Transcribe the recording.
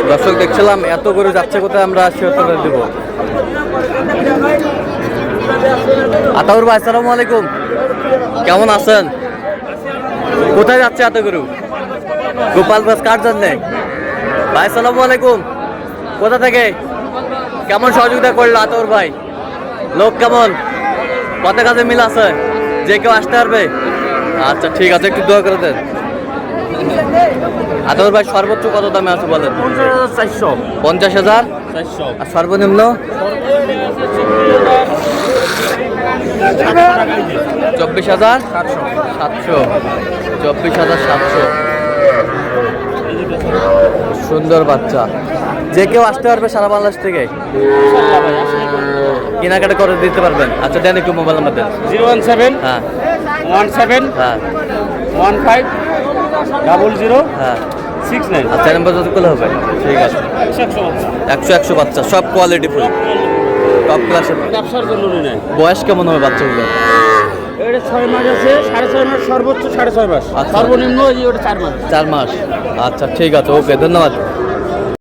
দর্শক দেখছিলাম এত গরু যাচ্ছে কোথায়, আমরা শিওর দেব। আতাউর ভাই আসসালামু আলাইকুম, কেমন আছেন? কোথায় যাচ্ছে এত গরু? গোপালগঞ্জ কার জন্যে? ভাই আসসালামু আলাইকুম, কোথা থেকে? কেমন সহযোগিতা করলো আতাউর ভাই? লোক কেমন? কত কাজে মিল আছে? যে কেউ আসতে পারবে? আচ্ছা ঠিক আছে, একটু দোয়া করে দেন। আতাউর ভাই সর্বোচ্চ কত দামে আছে বলেন? 50,000। আর সর্বনিম্ন 24,700। 24,700। সুন্দর বাচ্চা, যে কেউ আসতে পারবে সারা বাংলাদেশ থেকে কেনাকাটা করে দিতে পারবেন। আচ্ছা দেন একটু মোবাইল নাম্বার দেন। 017 হ্যাঁ 17 হ্যাঁ 15 00 হ্যাঁ 69। আচ্ছা নাম্বার যত করলে হবে। ঠিক আছে, 100 বাচ্চা, সব কোয়ালিটি ফুল, টপ ক্লাসের। ব্যবসার জন্য নেই। বয়স কেমন হবে বাচ্চাগুলো? এটা 6 মাস আছে, 6.5 মাস, সর্বোচ্চ 6.5 মাস, আচ্ছা। সর্বনিম্ন ওটা 4 মাস। 4 মাস। আচ্ছা ঠিক আছে, ওকে, ধন্যবাদ।